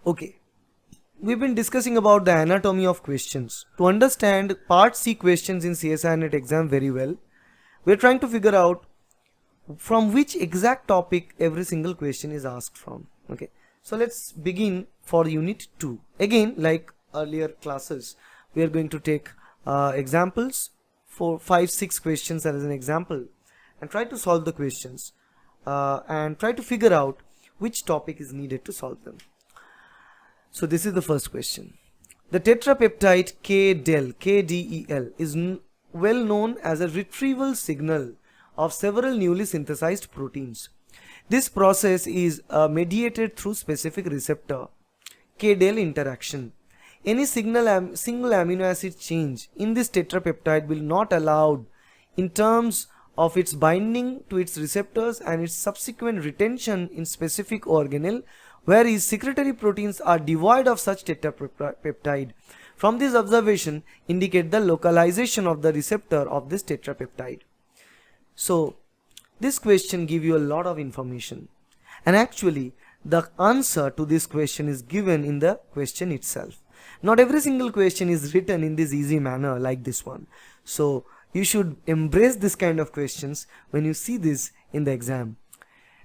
Okay, we've been discussing about the anatomy of questions. To understand part C questions in CSIR NET exam very well, we're trying to figure out from which exact topic every single question is asked from. Okay, so let's begin for unit 2. Again, like earlier classes, we are going to take examples for 5-6 questions as an example and try to solve the questions and try to figure out which topic is needed to solve them. So this is the first question. The tetrapeptide KDEL is well known as a retrieval signal of several newly synthesized proteins. This process is mediated through specific receptor KDEL interaction. Any single amino acid change in this tetrapeptide will not allowed in terms of its binding to its receptors and its subsequent retention in specific organelle, whereas secretory proteins are devoid of such tetrapeptide. From this observation indicate the localization of the receptor of this tetrapeptide. So this question gives you a lot of information, and actually the answer to this question is given in the question itself. Not every single question is written in this easy manner like this one. So you should embrace this kind of questions when you see this in the exam.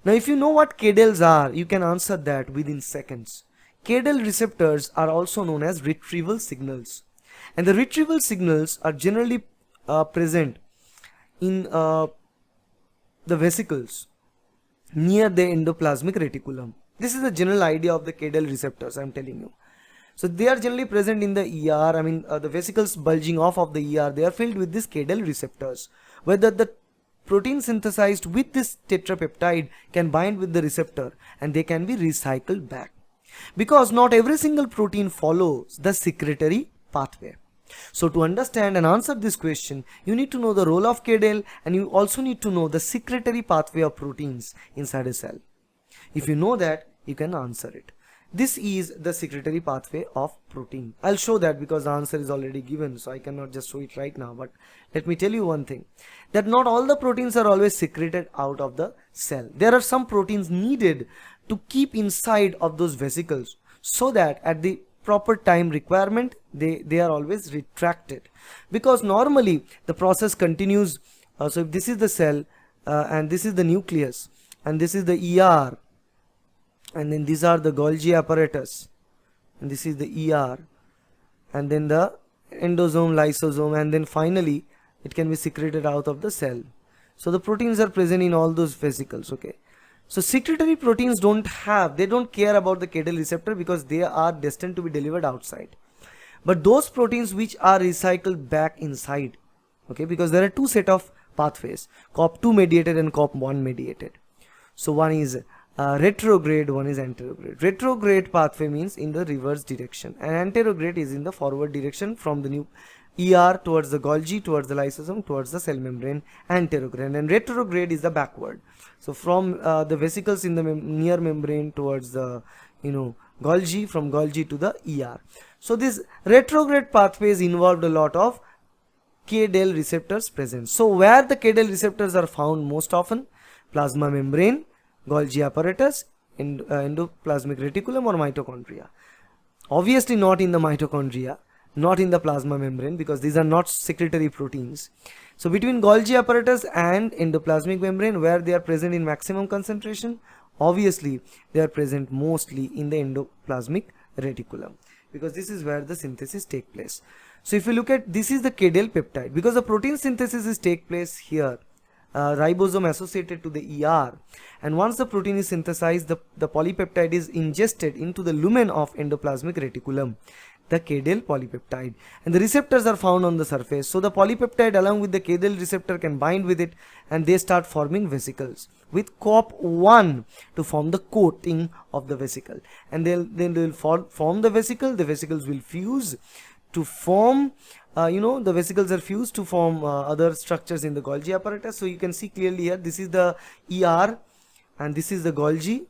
Now if you know what KDELs are, you can answer that within seconds. KDEL receptors are also known as retrieval signals, and the retrieval signals are generally present in the vesicles near the endoplasmic reticulum. This is the general idea of the KDEL receptors I am telling you. So they are generally present in the ER, the vesicles bulging off of the ER, they are filled with these KDEL receptors. Whether the protein synthesized with this tetrapeptide can bind with the receptor and they can be recycled back. Because not every single protein follows the secretory pathway. So to understand and answer this question, you need to know the role of KDEL, and you also need to know the secretory pathway of proteins inside a cell. If you know that, you can answer it. This is the secretory pathway of protein. I'll show that because the answer is already given, so I cannot just show it right now. But let me tell you one thing, that not all the proteins are always secreted out of the cell. There are some proteins needed to keep inside of those vesicles, so that at the proper time requirement they are always retracted, because normally the process continues. So if this is the cell and this is the nucleus and this is the ER, and then these are the Golgi apparatus, and this is the ER, and then the endosome, lysosome, and then finally it can be secreted out of the cell. So the proteins are present in all those vesicles. Okay, so secretory proteins don't care about the KDEL receptor because they are destined to be delivered outside. But those proteins which are recycled back inside, okay, because there are two set of pathways, COP2 mediated and COP1 mediated. So one is retrograde, one is anterograde. Retrograde pathway means in the reverse direction, and anterograde is in the forward direction from the new ER towards the Golgi, towards the lysosome, towards the cell membrane, anterograde, and retrograde is the backward. So from the vesicles in the near membrane towards the Golgi, from Golgi to the ER. So this retrograde pathways involved a lot of KDEL receptors present. So where the KDEL receptors are found most often? Plasma membrane, Golgi apparatus, endoplasmic reticulum, or mitochondria. Obviously not in the mitochondria, not in the plasma membrane, because these are not secretory proteins. So between Golgi apparatus and endoplasmic membrane, where they are present in maximum concentration, obviously they are present mostly in the endoplasmic reticulum, because this is where the synthesis take place. So if you look at, this is the KDEL peptide, because the protein synthesis is take place here, ribosome associated to the ER, and once the protein is synthesized, the polypeptide is ingested into the lumen of endoplasmic reticulum, the KDEL polypeptide, and the receptors are found on the surface. So the polypeptide along with the KDEL receptor can bind with it, and they start forming vesicles with COP1 to form the coating of the vesicle, and then they will form the vesicle. The vesicles will fuse to form the vesicles are fused to form other structures in the Golgi apparatus. So you can see clearly here, this is the ER and this is the Golgi.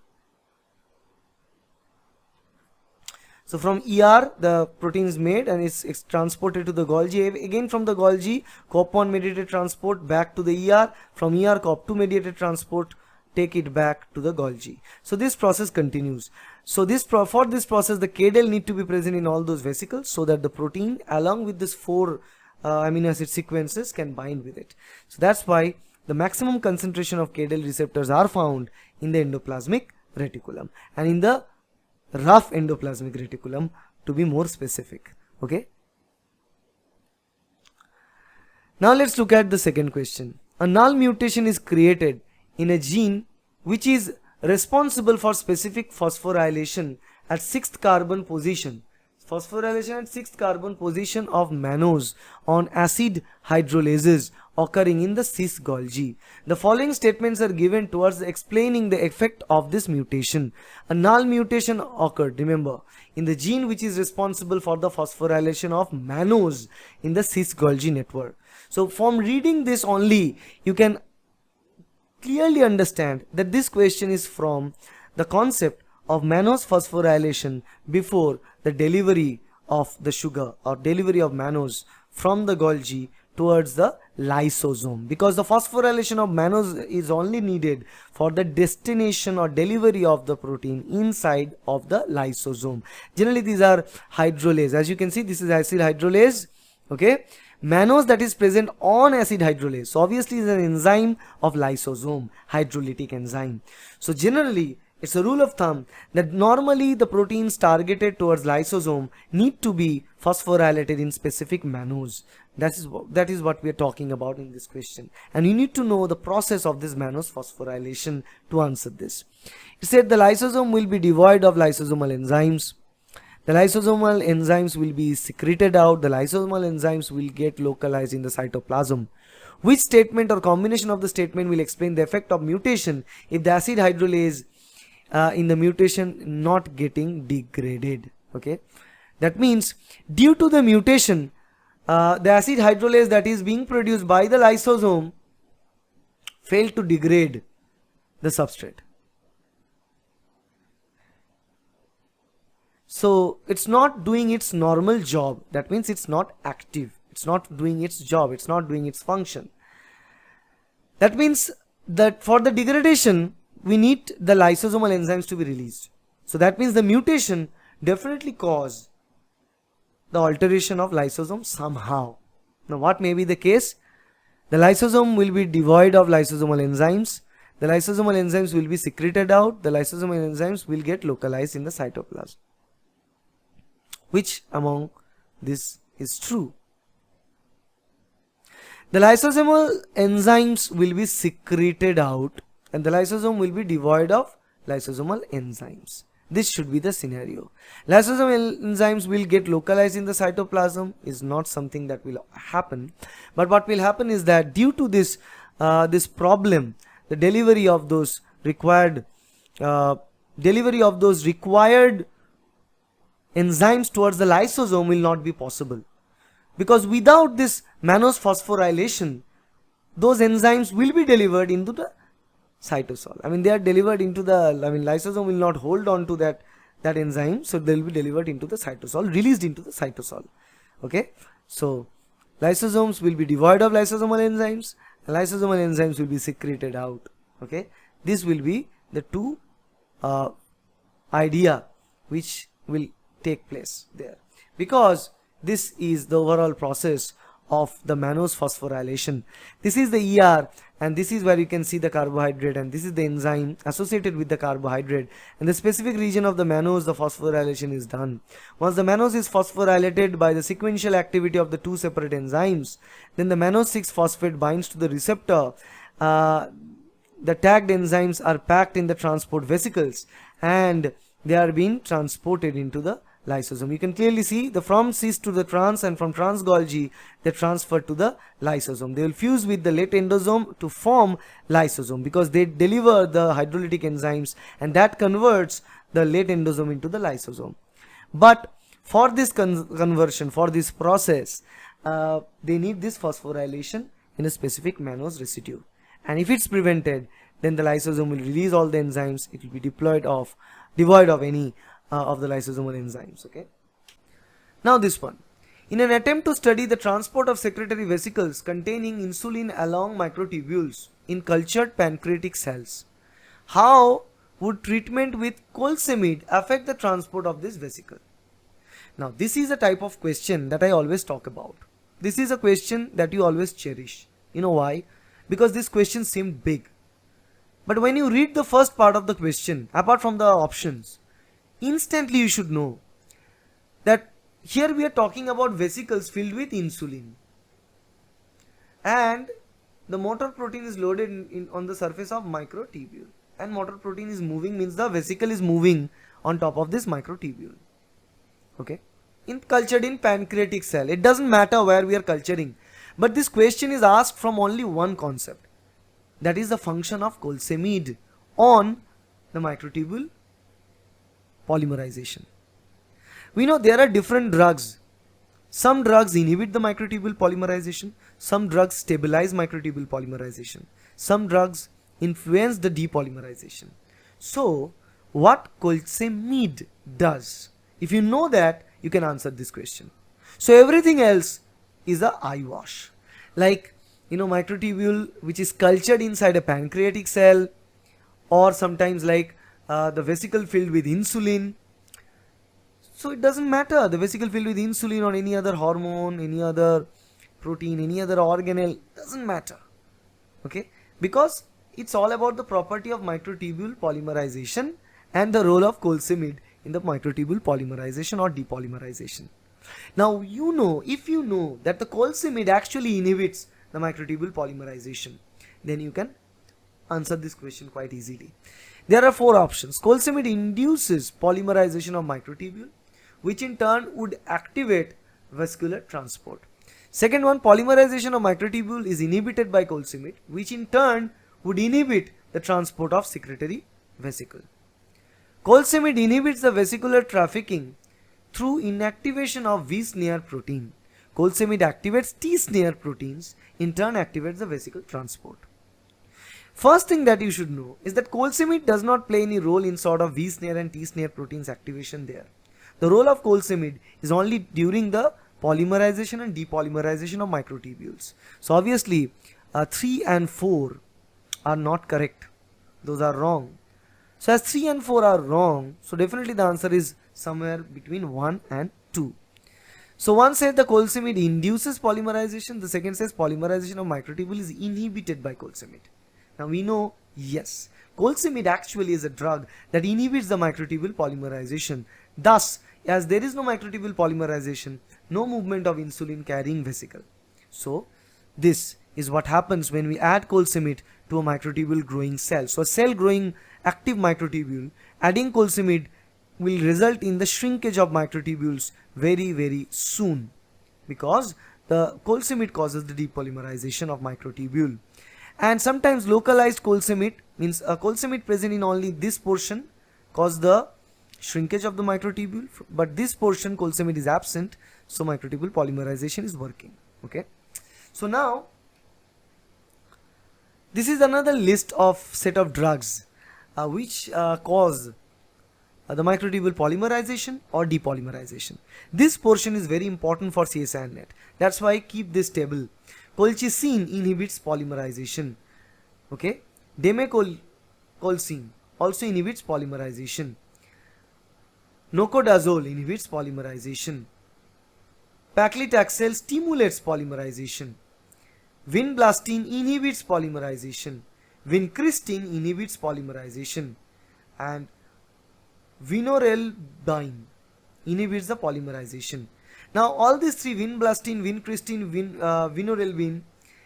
So from ER the protein is made and it's transported to the Golgi. Again from the Golgi, COP1 mediated transport back to the ER. From ER, COP2 mediated transport take it back to the Golgi. So this process continues. So for this process, the KDEL need to be present in all those vesicles so that the protein along with this 4 amino acid sequences can bind with it. So that's why the maximum concentration of KDEL receptors are found in the endoplasmic reticulum and in the rough endoplasmic reticulum, to be more specific. Okay. Now let's look at the second question. A null mutation is created in a gene which is responsible for specific phosphorylation at 6th carbon position. Phosphorylation at 6th carbon position of mannose on acid hydrolases occurring in the cis Golgi. The following statements are given towards explaining the effect of this mutation. A null mutation occurred, remember, in the gene which is responsible for the phosphorylation of mannose in the cis Golgi network. So from reading this only, you can clearly understand that this question is from the concept of mannose phosphorylation before the delivery of the sugar or delivery of mannose from the Golgi towards the lysosome, because the phosphorylation of mannose is only needed for the destination or delivery of the protein inside of the lysosome. Generally these are hydrolase. As you can see, this is acid hydrolase. Okay, mannose that is present on acid hydrolase, so obviously is an enzyme of lysosome, hydrolytic enzyme. So generally it's a rule of thumb that normally the proteins targeted towards lysosome need to be phosphorylated in specific mannose. That is what we are talking about in this question, and you need to know the process of this mannose phosphorylation to answer this. It said the lysosome will be devoid of lysosomal enzymes. The lysosomal enzymes will be secreted out. The lysosomal enzymes will get localized in the cytoplasm. Which statement or combination of the statement will explain the effect of mutation if the acid hydrolase in the mutation not getting degraded? Okay, that means due to the mutation, the acid hydrolase that is being produced by the lysosome failed to degrade the substrate. So it's not doing its normal job. That means it's not active. It's not doing its job. It's not doing its function. That means that for the degradation, we need the lysosomal enzymes to be released. So that means the mutation definitely cause the alteration of lysosome somehow. Now what may be the case? The lysosome will be devoid of lysosomal enzymes. The lysosomal enzymes will be secreted out. The lysosomal enzymes will get localized in the cytoplasm. Which among this is true? The lysosomal enzymes will be secreted out and the lysosome will be devoid of lysosomal enzymes. This should be the scenario. Lysosomal enzymes will get localized in the cytoplasm is not something that will happen, but what will happen is that due to this problem, the delivery of those required enzymes towards the lysosome will not be possible, because without this mannose phosphorylation, those enzymes will be delivered into the cytosol. I mean, they are delivered into the, lysosome will not hold on to that enzyme, so they will be delivered into the cytosol, released into the cytosol. Okay, so lysosomes will be devoid of lysosomal enzymes, and lysosomal enzymes will be secreted out. Okay, this will be the two idea which will take place there, because this is the overall process of the mannose phosphorylation. This is the ER, and this is where you can see the carbohydrate, and this is the enzyme associated with the carbohydrate, and the specific region of the mannose, the phosphorylation is done. Once the mannose is phosphorylated by the sequential activity of the two separate enzymes, then the mannose 6-phosphate binds to the receptor. The tagged enzymes are packed in the transport vesicles and they are being transported into the lysosome. You can clearly see the from cis to the trans, and from trans Golgi they transfer to the lysosome. They will fuse with the late endosome to form lysosome, because they deliver the hydrolytic enzymes and that converts the late endosome into the lysosome. But for this conversion, for this process, they need this phosphorylation in a specific mannose residue, and if it's prevented, then the lysosome will release all the enzymes. It will be devoid of any of the lysosomal enzymes. Okay. Now this one. In an attempt to study the transport of secretory vesicles containing insulin along microtubules in cultured pancreatic cells, How would treatment with colisomid affect the transport of this vesicle? Now this is a type of question that I always talk about. This is a question that you always cherish. You know why? Because this question seemed big. But when you read the first part of the question, apart from the options, instantly you should know that here we are talking about vesicles filled with insulin. And the motor protein is loaded on the surface of microtubule. And motor protein is moving means the vesicle is moving on top of this microtubule. Okay, cultured in pancreatic cell. It doesn't matter where we are culturing, but this question is asked from only one concept, that is the function of colisomid on the microtubule polymerization. We know there are different drugs. Some drugs inhibit the microtubule polymerization, some drugs stabilize microtubule polymerization, some drugs influence the depolymerization. So what colisomid does, if you know that, you can answer this question. So everything else is a eyewash. Like, microtubule which is cultured inside a pancreatic cell, or sometimes like the vesicle filled with insulin. So it doesn't matter, the vesicle filled with insulin or any other hormone, any other protein, any other organelle, doesn't matter. Okay, because it's all about the property of microtubule polymerization and the role of colisomid in the microtubule polymerization or depolymerization. Now if you know that the colisomid actually inhibits the microtubule polymerization, then you can answer this question quite easily. There are four options. Colisomid induces polymerization of microtubule, which in turn would activate vascular transport. Second one, polymerization of microtubule is inhibited by colisomid, which in turn would inhibit the transport of secretory vesicle. Colisomid inhibits the vesicular trafficking through inactivation of V-snare protein. Colisomid activates T-snare proteins, in turn activates the vesicle transport. First thing that you should know is that colisomid does not play any role in sort of V-snare and T-snare proteins activation there. The role of colisomid is only during the polymerization and depolymerization of microtubules. So obviously 3 and 4 are not correct. Those are wrong. So as 3 and 4 are wrong, so definitely the answer is somewhere between 1 and 2. So one says the colisomid induces polymerization, the second says polymerization of microtubule is inhibited by colisomid. Now we know, yes, colisomid actually is a drug that inhibits the microtubule polymerization. Thus, as there is no microtubule polymerization, no movement of insulin carrying vesicle. So this is what happens when we add colisomid to a microtubule growing cell. So a cell growing active microtubule, adding colisomid will result in the shrinkage of microtubules very soon, because the colisomid causes the depolymerization of microtubule. And sometimes localized colisomid, means a colisomid present in only this portion, cause the shrinkage of the microtubule, but this portion colisomid is absent, so microtubule polymerization is working. Okay, so now this is another list of set of drugs which cause the microtubule polymerization or depolymerization. This portion is very important for CSIR NET. That's why I keep this table. Colchicine inhibits polymerization. Okay, demecolcine also inhibits polymerization. Nocodazole inhibits polymerization. Paclitaxel stimulates polymerization. Vinblastine inhibits polymerization. Vincristine inhibits polymerization. And vinorelbine inhibits the polymerization. Now all these three, vinblastine, vincristine, vinorelbine,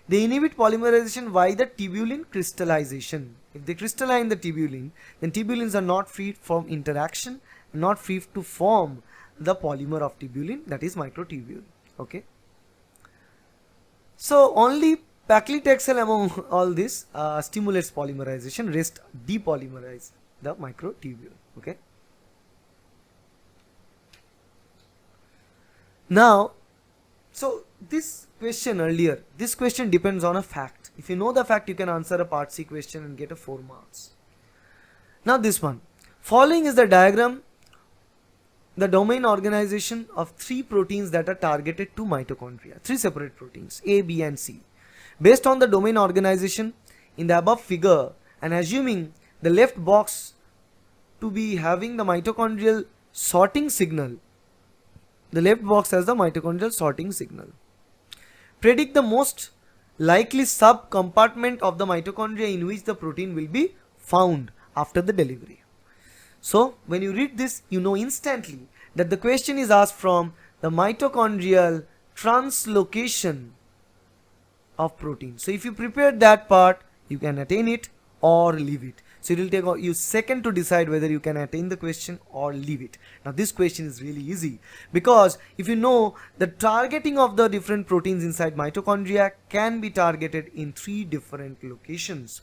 they inhibit polymerization via the tubulin crystallization. If they crystalline the tubulin, then tubulins are not free from interaction, not free to form the polymer of tubulin, that is microtubule. Okay, so only paclitaxel among all this stimulates polymerization, rest depolymerize the microtubule. Okay, now so this question earlier, this question depends on a fact. If you know the fact, you can answer a part C question and get a 4 marks. Now this one, following is the diagram, the domain organization of 3 proteins that are targeted to mitochondria, 3 separate proteins A, B and C. Based on the domain organization in the above figure and assuming the left box to be having the mitochondrial sorting signal. The left box has the mitochondrial sorting signal. Predict the most likely sub-compartment of the mitochondria in which the protein will be found after the delivery. So when you read this, you know instantly that the question is asked from the mitochondrial translocation of protein. So if you prepare that part, you can attain it or leave it. So it will take you a second to decide whether you can attain the question or leave it. Now this question is really easy, because if you know the targeting of the different proteins inside mitochondria can be targeted in 3 different locations.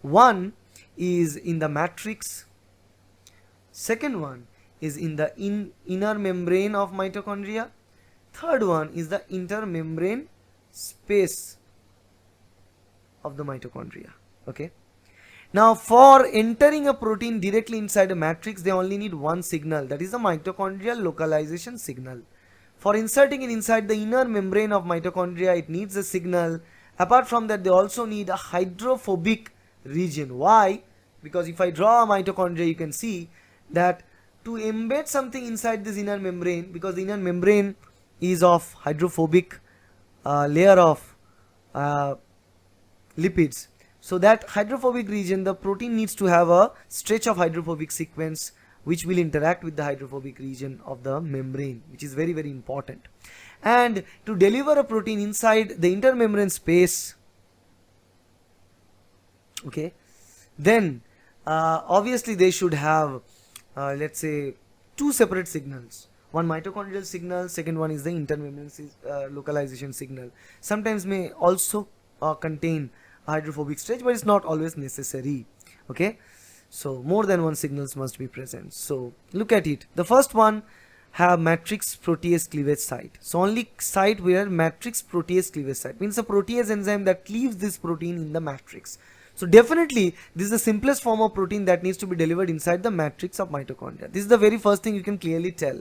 One is in the matrix, second one is in the inner membrane of mitochondria, third one is the intermembrane space of the mitochondria. Okay. Now for entering a protein directly inside a matrix, they only need one signal, that is the mitochondrial localization signal. For inserting it inside the inner membrane of mitochondria, it needs a signal. Apart from that, they also need a hydrophobic region. Why? Because if I draw a mitochondria, you can see that to embed something inside this inner membrane, because the inner membrane is of hydrophobic layer of lipids. So that hydrophobic region, the protein needs to have a stretch of hydrophobic sequence which will interact with the hydrophobic region of the membrane, which is very, very important. And to deliver a protein inside the intermembrane space, okay, then obviously they should have let's say 2 separate signals. One mitochondrial signal, second one is the intermembrane localization signal. Sometimes may also contain hydrophobic stretch, but it's not always necessary. Okay, so more than one signals must be present. So look at it. The first one have matrix protease cleavage site. So only site where matrix protease cleavage site means a protease enzyme that cleaves this protein in the matrix. So definitely this is the simplest form of protein that needs to be delivered inside the matrix of mitochondria. This is the very first thing you can clearly tell.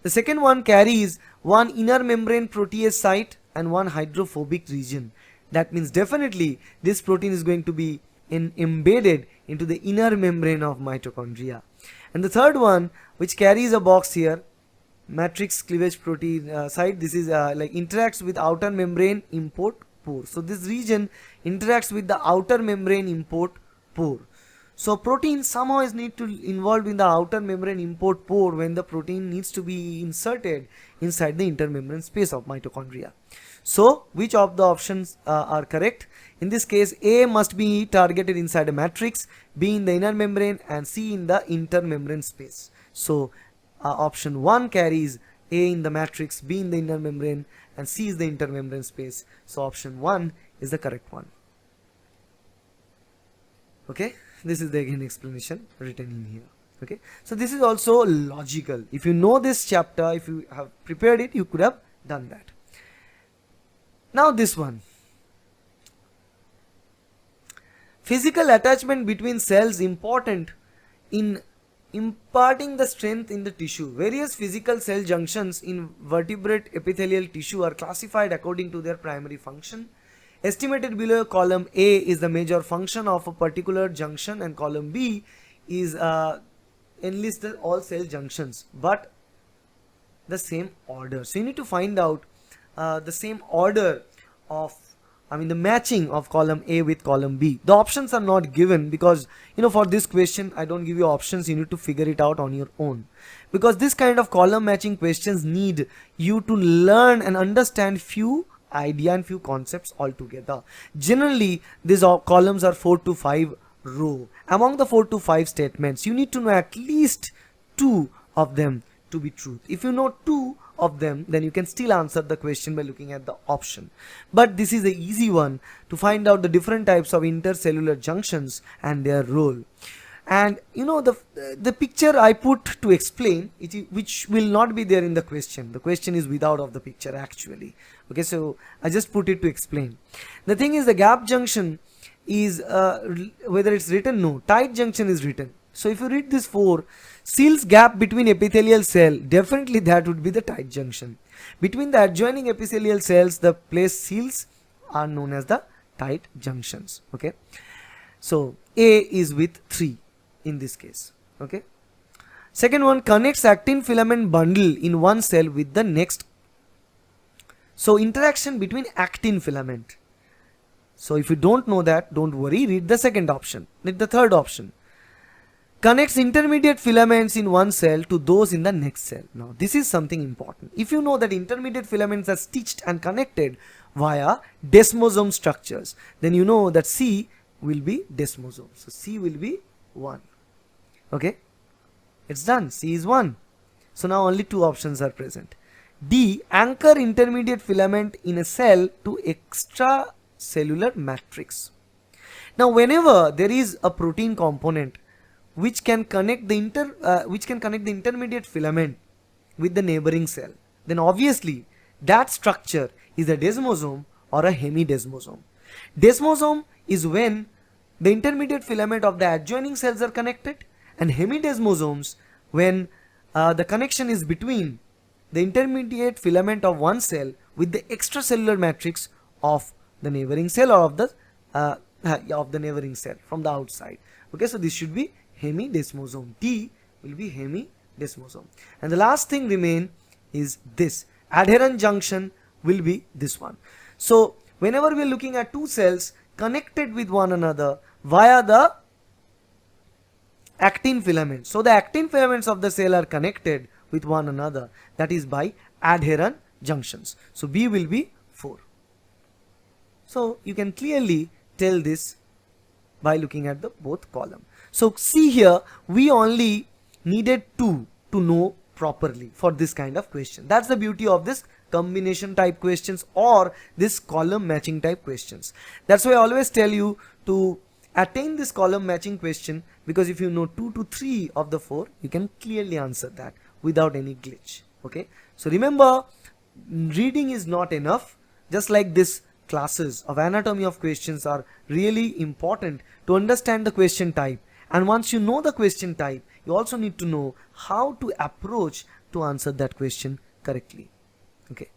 The second one carries one inner membrane protease site and one hydrophobic region. That means definitely this protein is going to be embedded into the inner membrane of mitochondria. And the third one, which carries a box here, matrix cleavage protein site, this is like interacts with outer membrane import pore. So this region interacts with the outer membrane import pore. So protein somehow is need to involved in the outer membrane import pore when the protein needs to be inserted inside the intermembrane space of mitochondria. So which of the options are correct? In this case, A must be targeted inside a matrix, B in the inner membrane, and C in the intermembrane space. So option 1 carries A in the matrix, B in the inner membrane, and C is the intermembrane space. So option 1 is the correct one. Okay, this is the again explanation written in here. Okay, so this is also logical. If you know this chapter, if you have prepared it, you could have done that. Now this one, physical attachment between cells important in imparting the strength in the tissue. Various physical cell junctions in vertebrate epithelial tissue are classified according to their primary function. Estimated below, column A is the major function of a particular junction and column B is enlisted all cell junctions but the same order. So you need to find out the same order of, the matching of column A with column B. The options are not given because, for this question I don't give you options. You need to figure it out on your own, because this kind of column matching questions need you to learn and understand few idea and few concepts altogether. Generally these columns are 4 to 5 row. Among the 4 to 5 statements, you need to know at least 2 of them to be truth. If you know 2 of them, then you can still answer the question by looking at the option. But this is the easy one to find out the different types of intercellular junctions and their role. And the picture I put to explain it, which will not be there in the question. The question is without of the picture actually. Okay, so I just put it to explain. The thing is, the gap junction is whether it's written, no, tight junction is written. So if you read this 4, seals gap between epithelial cell, definitely that would be the tight junction. Between the adjoining epithelial cells, the place seals are known as the tight junctions. Okay, so A is with 3 in this case. Okay. Second one, connects actin filament bundle in one cell with the next. So interaction between actin filament. So if you don't know that, don't worry, read the second option. Read the third option. Connects intermediate filaments in one cell to those in the next cell. Now this is something important. If you know that intermediate filaments are stitched and connected via desmosome structures, then you know that C will be desmosome. So C will be 1. Okay, it's done. C is 1. So now only 2 options are present. D, anchor intermediate filament in a cell to extracellular matrix. Now whenever there is a protein component which can connect the intermediate filament with the neighboring cell, then obviously that structure is a desmosome or a hemidesmosome. Desmosome is when the intermediate filament of the adjoining cells are connected, and hemidesmosomes when the connection is between the intermediate filament of one cell with the extracellular matrix of the neighboring cell or of the neighboring cell from the outside. Okay, so this should be hemidesmosome. D will be hemidesmosome. And the last thing remain is this. Adherent junction will be this one. So whenever we are looking at two cells connected with one another via the actin filament. So the actin filaments of the cell are connected with one another, that is by adherent junctions. So B will be 4. So you can clearly tell this by looking at the both column. So see here, we only needed 2 to know properly for this kind of question. That's the beauty of this combination type questions or this column matching type questions. That's why I always tell you to attain this column matching question, because if you know 2 to 3 of the 4, you can clearly answer that without any glitch. Okay, so remember, reading is not enough. Just like this, classes of anatomy of questions are really important to understand the question type, and once you know the question type, you also need to know how to approach to answer that question correctly. Okay.